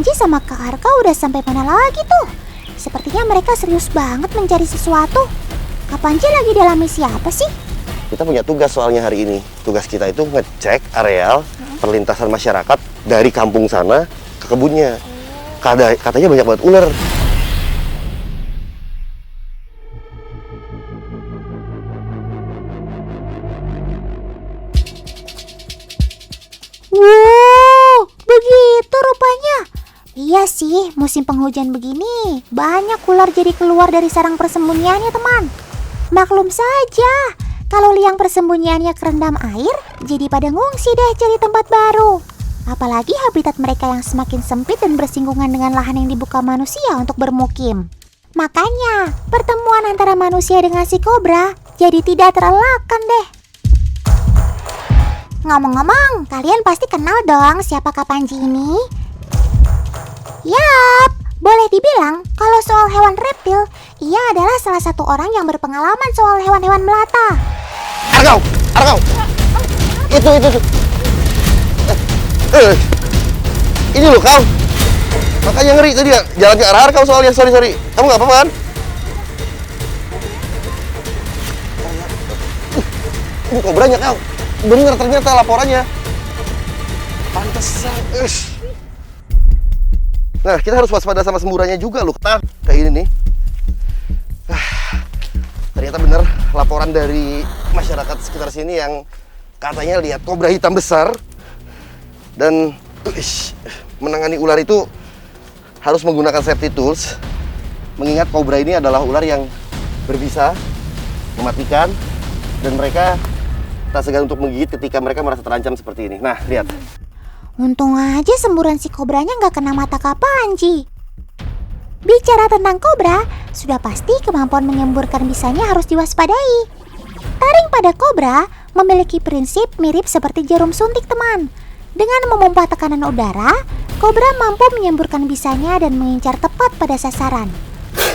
Panji sama Kak Arka udah sampai mana lagi tuh? Sepertinya mereka serius banget mencari sesuatu. Kak Panji lagi dalam misi apa sih? Kita punya tugas soalnya hari ini. Tugas kita itu ngecek areal perlintasan masyarakat dari kampung sana ke kebunnya. Katanya banyak banget ular. Wow, begitu rupanya. Iya sih, musim penghujan begini banyak ular jadi keluar dari sarang persembunyiannya, teman. Maklum saja, kalau liang persembunyiannya kerendam air, jadi pada ngungsi deh cari tempat baru. Apalagi habitat mereka yang semakin sempit dan bersinggungan dengan lahan yang dibuka manusia untuk bermukim. Makanya, pertemuan antara manusia dengan si kobra jadi tidak terelakkan deh. Ngomong-ngomong, kalian pasti kenal dong siapa Kak Panji ini? Yap, boleh dibilang kalau soal hewan reptil, ia adalah salah satu orang yang berpengalaman soal hewan-hewan melata. Arkau! Itu. Ini loh kau. Makanya ngeri tadi ya, jalan ke arah Arkau soalnya, sorry. Kamu nggak apa-apa kan? Ini kobranya kau. Bener ternyata laporannya. Pantesan. Nah, kita harus waspada sama semburannya juga loh. Kayak ini nih. Ternyata bener laporan dari masyarakat sekitar sini yang katanya lihat kobra hitam besar. Dan menangani ular itu harus menggunakan safety tools. Mengingat kobra ini adalah ular yang berbisa, mematikan, dan mereka tak segan untuk menggigit ketika mereka merasa terancam seperti ini. Nah, lihat. Untung aja semburan si kobranya nggak kena mata Kak Panji. Bicara tentang kobra, sudah pasti kemampuan menyemburkan bisanya harus diwaspadai. Taring pada kobra memiliki prinsip mirip seperti jarum suntik, teman. Dengan memompa tekanan udara, kobra mampu menyemburkan bisanya dan mengincar tepat pada sasaran.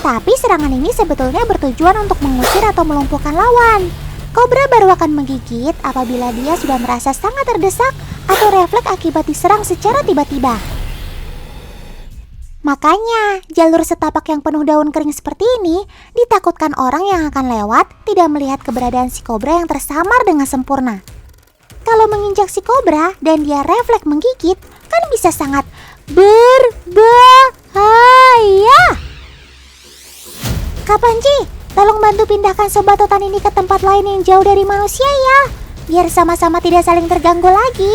Tapi serangan ini sebetulnya bertujuan untuk mengusir atau melumpuhkan lawan. Kobra baru akan menggigit apabila dia sudah merasa sangat terdesak atau refleks akibat diserang secara tiba-tiba. Makanya, jalur setapak yang penuh daun kering seperti ini ditakutkan orang yang akan lewat tidak melihat keberadaan si kobra yang tersamar dengan sempurna. Kalau menginjak si kobra dan dia refleks menggigit, kan bisa sangat berbahaya. Kak Panji, tolong bantu pindahkan sobat hutan ini ke tempat lain yang jauh dari manusia ya, biar sama-sama tidak saling terganggu lagi.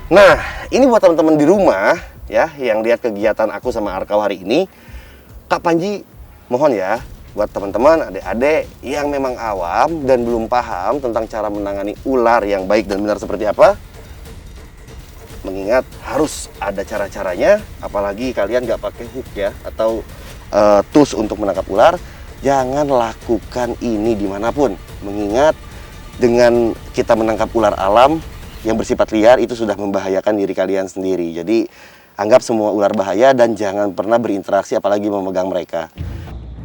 Nah, ini buat teman-teman di rumah ya yang lihat kegiatan aku sama Arkau hari ini. Kak Panji mohon ya buat teman-teman adik-adik yang memang awam dan belum paham tentang cara menangani ular yang baik dan benar seperti apa. Mengingat harus ada cara-caranya, apalagi kalian nggak pakai hook ya atau tools untuk menangkap ular. Jangan lakukan ini dimanapun. Mengingat dengan kita menangkap ular alam yang bersifat liar itu sudah membahayakan diri kalian sendiri. Jadi anggap semua ular bahaya dan jangan pernah berinteraksi apalagi memegang mereka.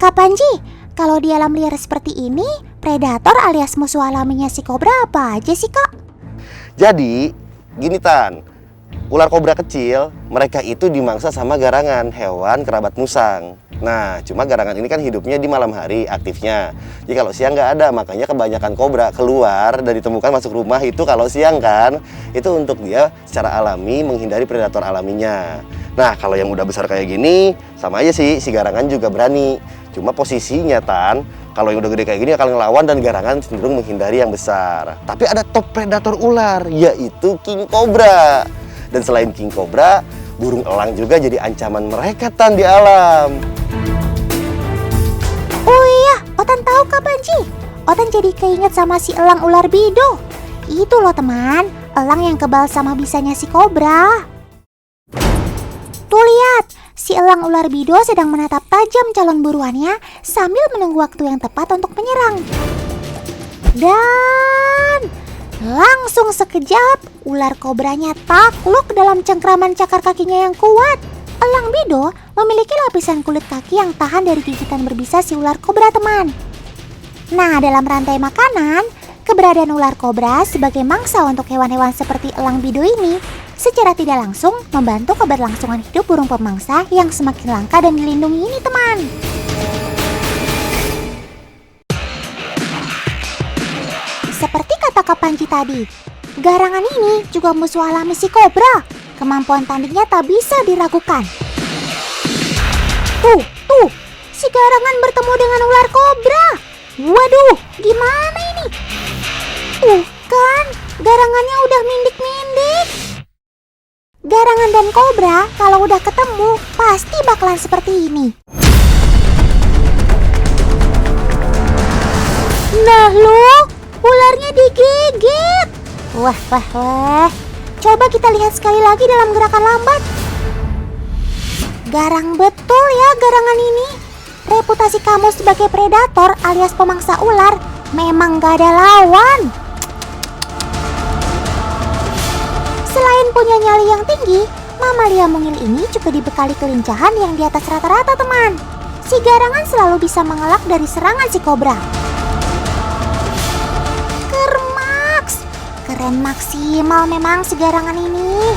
Kak Panji, kalau di alam liar seperti ini, predator alias musuh alaminya si kobra apa aja sih Kak? Jadi gini Tan, ular kobra kecil mereka itu dimangsa sama garangan, hewan kerabat musang. Nah, cuma garangan ini kan hidupnya di malam hari aktifnya. Jadi kalau siang nggak ada, makanya kebanyakan kobra keluar dan ditemukan masuk rumah itu kalau siang kan. Itu untuk dia secara alami menghindari predator alaminya. Nah, kalau yang udah besar kayak gini, sama aja sih, si garangan juga berani. Cuma posisinya Tan, kalau yang udah gede kayak gini akan ngelawan dan garangan cenderung menghindari yang besar. Tapi ada top predator ular, yaitu king cobra. Dan selain king cobra, burung elang juga jadi ancaman mereka Tan di alam. Oh iya, Otan tahu Kak Panji. Otan jadi keinget sama si elang ular bido. Itu loh teman, elang yang kebal sama bisanya si kobra. Tuh lihat, si elang ular bido sedang menatap tajam calon buruannya sambil menunggu waktu yang tepat untuk menyerang. Dan langsung sekejap, ular kobranya takluk dalam cengkraman cakar kakinya yang kuat. Elang bido memiliki lapisan kulit kaki yang tahan dari gigitan berbisa si ular kobra teman. Nah, dalam rantai makanan, Keberadaan ular kobra sebagai mangsa untuk hewan-hewan seperti elang bido ini secara tidak langsung membantu keberlangsungan hidup burung pemangsa yang semakin langka dan dilindungi ini, teman. Seperti kata Kak Panji tadi, garangan ini juga musuh alami si kobra. Kemampuan tandingnya tak bisa diragukan. Tuh, si garangan bertemu dengan ular kobra. Waduh, gimana ini? Kan, garangannya udah mindik-mindik. Garangan dan kobra kalau udah ketemu pasti bakalan seperti ini. Nah lo, ularnya digigit. Wah. Coba kita lihat sekali lagi dalam gerakan lambat. Garang betul ya garangan ini. Reputasi kamu sebagai predator alias pemangsa ular memang gak ada lawan. Selain punya nyali yang tinggi, mamalia mungil ini juga dibekali kelincahan yang di atas rata-rata, teman. Si garangan selalu bisa mengelak dari serangan si kobra. Kermaks, keren maksimal memang si garangan ini.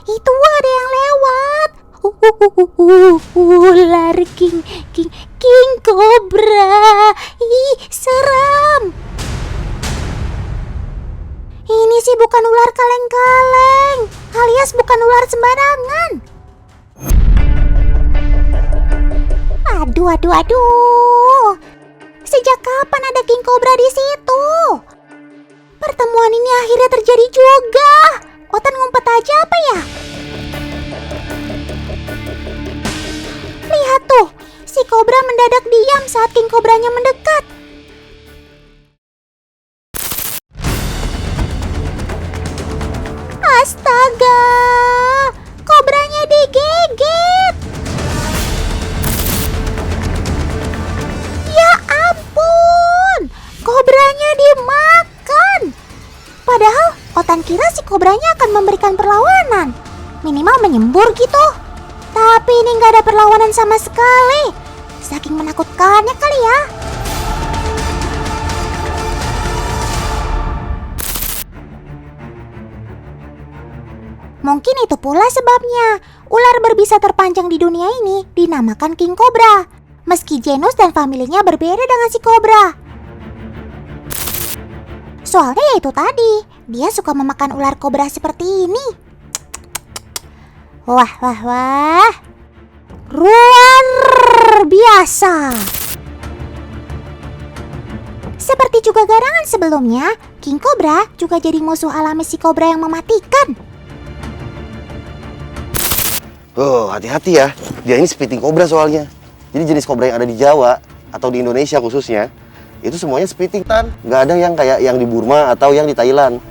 Itu ada yang lewat. Ular king kobra. Ih, seram. Ini sih bukan ular kaleng-kaleng, alias bukan ular sembarangan. Aduh. Sejak kapan ada king kobra di situ? Pertemuan ini akhirnya terjadi juga. Otan ngumpet aja apa ya? Lihat tuh, si kobra mendadak diam saat king kobranya mendekat. Astaga, kobranya digigit. Ya ampun, kobranya dimakan. Padahal Otan kira si kobranya akan memberikan perlawanan, minimal menyembur gitu. Tapi ini nggak ada perlawanan sama sekali. Saking menakutkannya kali ya. Mungkin itu pula sebabnya ular berbisa terpanjang di dunia ini dinamakan king cobra, meski genus dan familinya berbeda dengan si kobra. Soalnya ya itu tadi, dia suka memakan ular kobra seperti ini. Wah. Luar biasa. Seperti juga garangan sebelumnya, king cobra juga jadi musuh alami si kobra yang mematikan. Hati-hati ya. Dia ini spitting cobra soalnya. Jadi jenis kobra yang ada di Jawa atau di Indonesia khususnya, itu semuanya spitting kan. Nggak ada yang kayak yang di Burma atau yang di Thailand.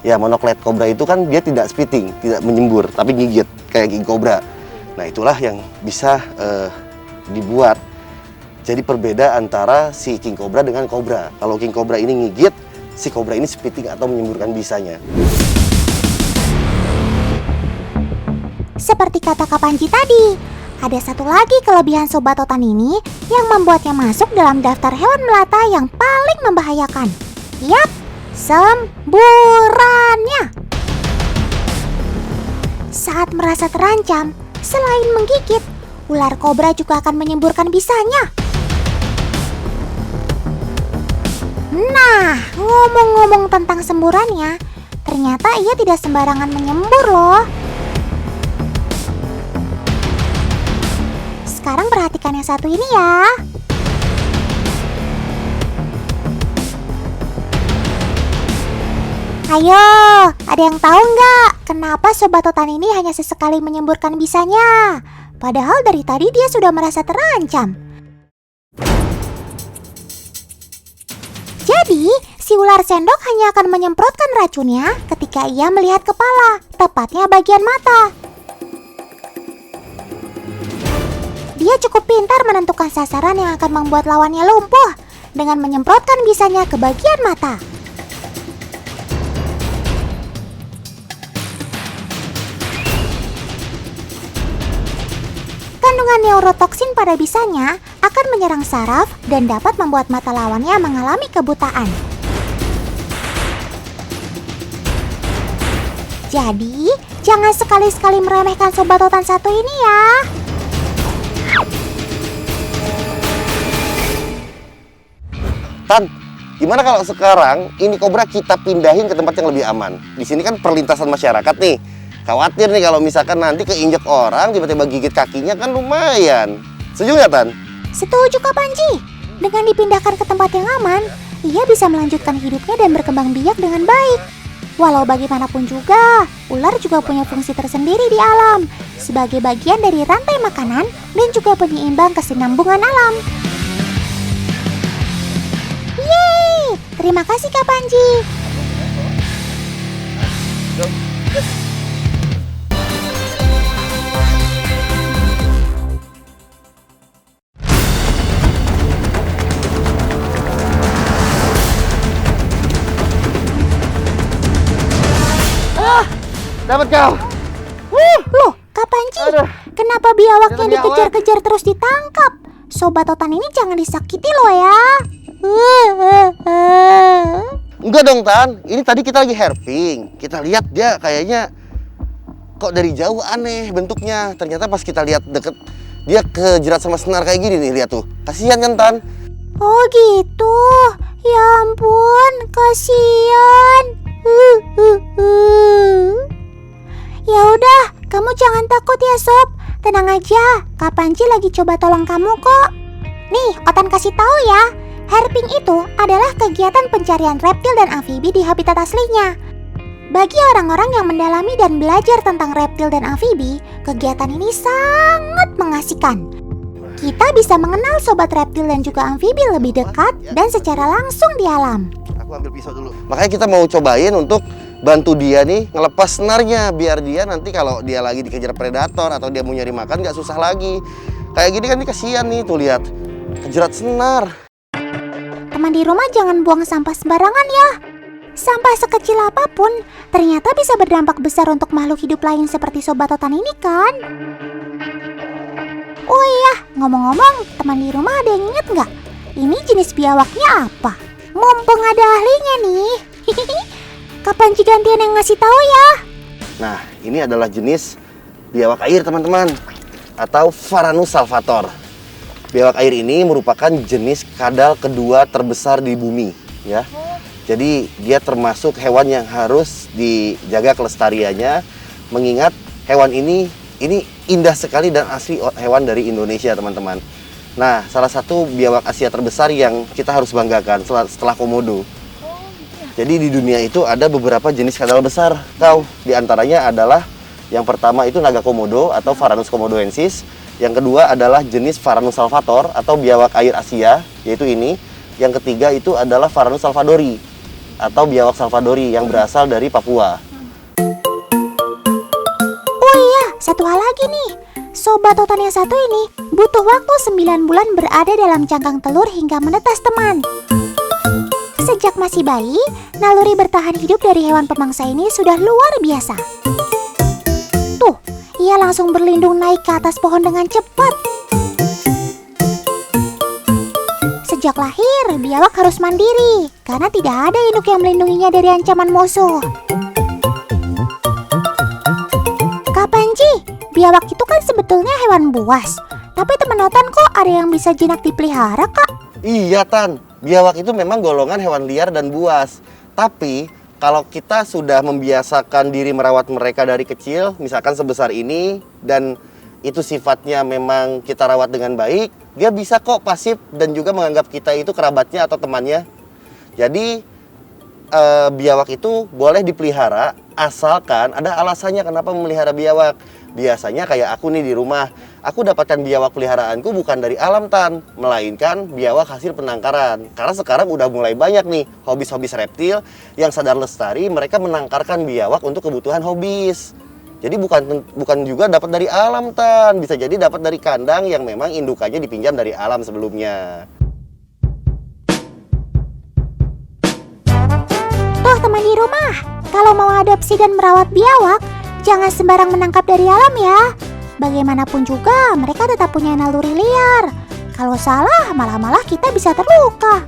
Ya, monocled cobra itu kan dia tidak spitting, tidak menyembur, tapi gigit kayak king cobra. Nah, itulah yang bisa dibuat jadi perbeda antara si king cobra dengan cobra. Kalau king cobra ini ngigit, si cobra ini spitting atau menyemburkan bisanya. Seperti kata Kak Panji tadi, ada satu lagi kelebihan sobat Otan ini yang membuatnya masuk dalam daftar hewan melata yang paling membahayakan. Yap, semburannya. Saat merasa terancam, selain menggigit, ular kobra juga akan menyemburkan bisanya. Nah, ngomong-ngomong tentang semburannya, ternyata ia tidak sembarangan menyembur loh. Sekarang perhatikan yang satu ini ya. Ayo, ada yang tahu nggak kenapa sobat Otan ini hanya sesekali menyemburkan bisanya? Padahal dari tadi dia sudah merasa terancam. Jadi, si ular sendok hanya akan menyemprotkan racunnya ketika ia melihat kepala, tepatnya bagian mata. Dia cukup pintar menentukan sasaran yang akan membuat lawannya lumpuh dengan menyemprotkan bisanya ke bagian mata. Kandungan neurotoksin pada bisanya akan menyerang saraf dan dapat membuat mata lawannya mengalami kebutaan. Jadi, jangan sekali-sekali meremehkan sobat otan satu ini ya. Tan, gimana kalau sekarang ini kobra kita pindahin ke tempat yang lebih aman? Di sini kan perlintasan masyarakat nih. Khawatir nih kalau misalkan nanti keinjek orang, tiba-tiba gigit kakinya kan lumayan. Setuju nggak, Tan? Setuju Kak Panji. Dengan dipindahkan ke tempat yang aman, ia bisa melanjutkan hidupnya dan berkembang biak dengan baik. Walau bagaimanapun juga, ular juga punya fungsi tersendiri di alam, sebagai bagian dari rantai makanan dan juga penyeimbang kesinambungan alam. Yeay! Terima kasih Kak Panji. Dapat kau. Loh, Kak Panji, Aduh. kenapa biawaknya Ada biawak. dikejar-kejar terus ditangkap? Sobat otan ini jangan disakiti loh ya. Enggak dong, Tan. Ini tadi kita lagi herping. Kita lihat dia kayaknya kok dari jauh aneh bentuknya. Ternyata pas kita lihat deket, dia kejerat sama senar kayak gini nih, lihat tuh. Kasihan kan, Tan? Oh gitu. Ya ampun, kasihan. Ya udah, kamu jangan takut ya Sob. Tenang aja, Kak Panji lagi coba tolong kamu kok. Nih, Otan kasih tahu ya. Herping itu adalah kegiatan pencarian reptil dan amfibi di habitat aslinya. Bagi orang-orang yang mendalami dan belajar tentang reptil dan amfibi, kegiatan ini sangat mengasihkan. Kita bisa mengenal sobat reptil dan juga amfibi lebih dekat dan secara langsung di alam. Aku ambil pisau dulu. Makanya kita mau cobain untuk bantu dia nih ngelepas senarnya, biar dia nanti kalau dia lagi dikejar predator atau dia mau nyari makan nggak susah lagi. Kayak gini kan, nih kasihan nih, tuh lihat, kejerat senar. Teman di rumah jangan buang sampah sembarangan ya. Sampah sekecil apapun ternyata bisa berdampak besar untuk makhluk hidup lain seperti sobat otan ini kan. Oh iya, ngomong-ngomong, teman di rumah ada yang inget nggak? Ini jenis biawaknya apa? Mumpung ada ahlinya nih. Kapan gantian yang ngasih tahu ya? Nah, ini adalah jenis biawak air, teman-teman, atau Varanus salvator. Biawak air ini merupakan jenis kadal kedua terbesar di bumi, ya. Jadi dia termasuk hewan yang harus dijaga kelestariannya, mengingat hewan ini indah sekali dan asli hewan dari Indonesia, teman-teman. Nah, salah satu biawak Asia terbesar yang kita harus banggakan setelah komodo. Jadi di dunia itu ada beberapa jenis kadal besar. Di antaranya adalah yang pertama itu naga komodo atau Varanus komodoensis. Yang kedua adalah jenis Varanus salvator atau biawak air Asia, yaitu ini. Yang ketiga itu adalah Varanus salvadori atau biawak salvadori yang berasal dari Papua. Oh iya, satu hal lagi nih. Sobat otan yang satu ini butuh waktu 9 bulan berada dalam cangkang telur hingga menetas, teman. Sejak masih bayi, naluri bertahan hidup dari hewan pemangsa ini sudah luar biasa. Tuh, ia langsung berlindung naik ke atas pohon dengan cepat. Sejak lahir, biawak harus mandiri karena tidak ada induk yang melindunginya dari ancaman musuh. Kak Panji, biawak itu kan sebetulnya hewan buas. Tapi teman otan kok ada yang bisa jinak dipelihara, Kak? Iya, Tan. Biawak itu memang golongan hewan liar dan buas. Tapi kalau kita sudah membiasakan diri merawat mereka dari kecil, misalkan sebesar ini, dan itu sifatnya memang kita rawat dengan baik, dia bisa kok pasif dan juga menganggap kita itu kerabatnya atau temannya. Jadi biawak itu boleh dipelihara asalkan ada alasannya kenapa memelihara biawak. Biasanya kayak aku nih di rumah, aku dapatkan biawak peliharaanku bukan dari alam, Tan, melainkan biawak hasil penangkaran. Karena sekarang udah mulai banyak nih hobis-hobis reptil yang sadar lestari, mereka menangkarkan biawak untuk kebutuhan hobis. Jadi bukan juga dapat dari alam, Tan, bisa jadi dapat dari kandang yang memang indukannya dipinjam dari alam sebelumnya. Tuh teman di rumah, kalau mau adopsi dan merawat biawak, jangan sembarang menangkap dari alam ya. Bagaimanapun juga mereka tetap punya naluri liar. Kalau salah malah kita bisa terluka.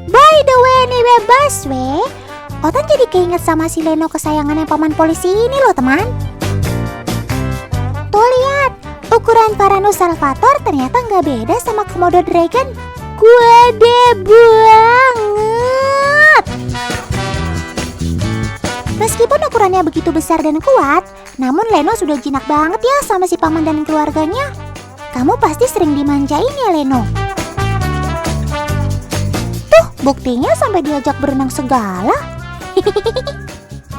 By the way nih bebas weh, Otan jadi keinget sama si Leno kesayangannya paman polisi ini loh teman. Tuh lihat, ukuran Varanus Salvator ternyata nggak beda sama Komodo Dragon. Gede banget. Meskipun ukurannya begitu besar dan kuat, namun Leno sudah jinak banget ya sama si paman dan keluarganya. Kamu pasti sering dimanjain ya Leno. Tuh, buktinya sampai diajak berenang segala.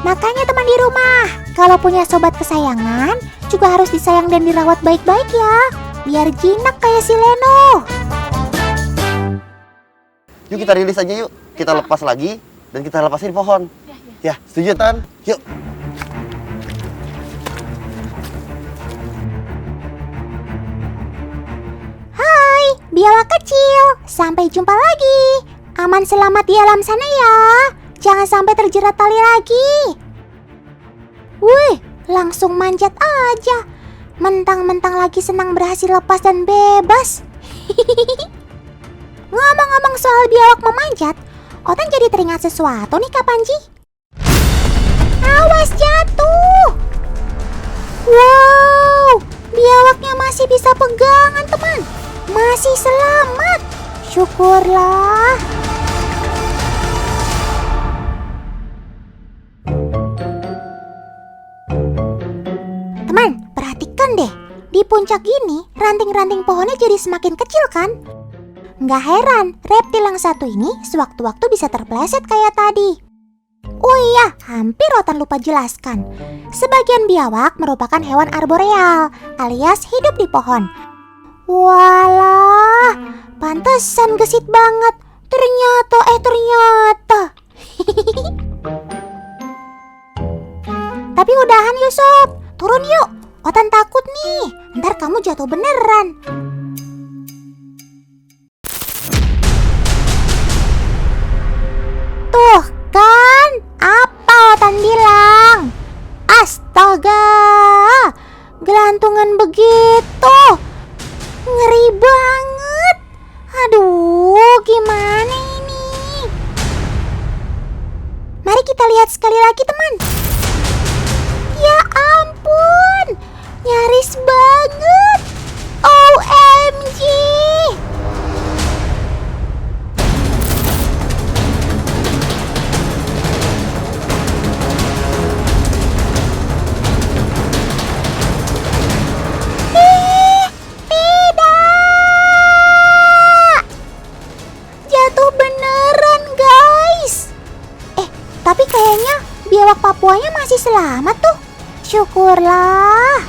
Makanya teman di rumah, kalau punya sobat kesayangan, juga harus disayang dan dirawat baik-baik ya, biar jinak kayak si Leno. Yuk kita rilis aja yuk. Kita lepas lagi dan kita lepasin pohon. Ya, setuju Tan? Yuk. Hai, biawak kecil. Sampai jumpa lagi. Aman selamat di alam sana ya. Jangan sampai terjerat tali lagi. Wih, langsung manjat aja. Mentang-mentang lagi senang berhasil lepas dan bebas. Ngomong-ngomong soal biawak memanjat, Otan jadi teringat sesuatu nih Kak Panji. Awas jatuh. Wow, biawaknya masih bisa pegangan teman. Masih selamat. Syukurlah. Teman, perhatikan deh. Di puncak gini, ranting-ranting pohonnya jadi semakin kecil kan? Nggak heran, reptil yang satu ini sewaktu-waktu bisa terpleset kayak tadi. Oh iya, hampir Otan lupa jelaskan. Sebagian biawak merupakan hewan arboreal, alias hidup di pohon. Walah, pantesan gesit banget. Ternyata. Tapi udahan yuk sob, turun yuk. Otan takut nih, ntar kamu jatuh beneran. Tuh kan, apa Otan bilang? Astaga, gelantungan begitu. Ngeri banget. Aduh, gimana ini? Mari kita lihat sekali lagi teman. Ya ampun, nyaris banget. OMG. Tapi kayaknya biawak Papuanya masih selamat tuh. Syukurlah.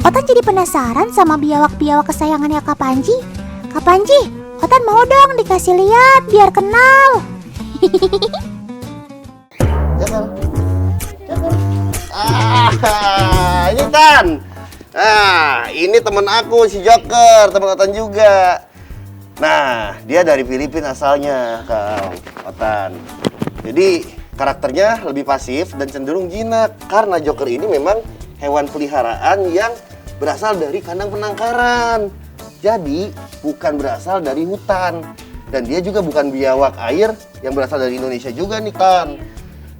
Otan jadi penasaran sama biawak-biawak kesayangannya Kak Panji. Kak Panji, Otan mau dong dikasih lihat biar kenal. Jangan. Ini Tan. Nah, ini temen aku si Joker, temen Otan juga. Nah, dia dari Filipina asalnya, Kang Otan. Jadi karakternya lebih pasif dan cenderung jinak karena Joker ini memang hewan peliharaan yang berasal dari kandang penangkaran. Jadi bukan berasal dari hutan. Dan dia juga bukan biawak air yang berasal dari Indonesia juga nih, Tan.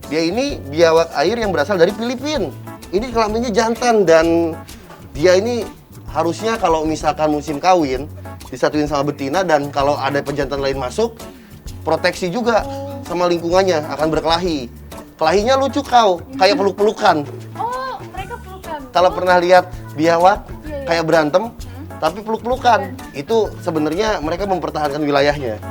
Dia ini biawak air yang berasal dari Filipina. Ini kelaminnya jantan dan dia ini harusnya kalau misalkan musim kawin disatuin sama betina, dan kalau ada pejantan lain masuk, proteksi juga sama lingkungannya, akan berkelahi. Kelahinya lucu kau, kayak peluk-pelukan. Oh, mereka pelukan. Kalau pernah lihat biawak kayak berantem, tapi peluk-pelukan. Itu sebenarnya mereka mempertahankan wilayahnya.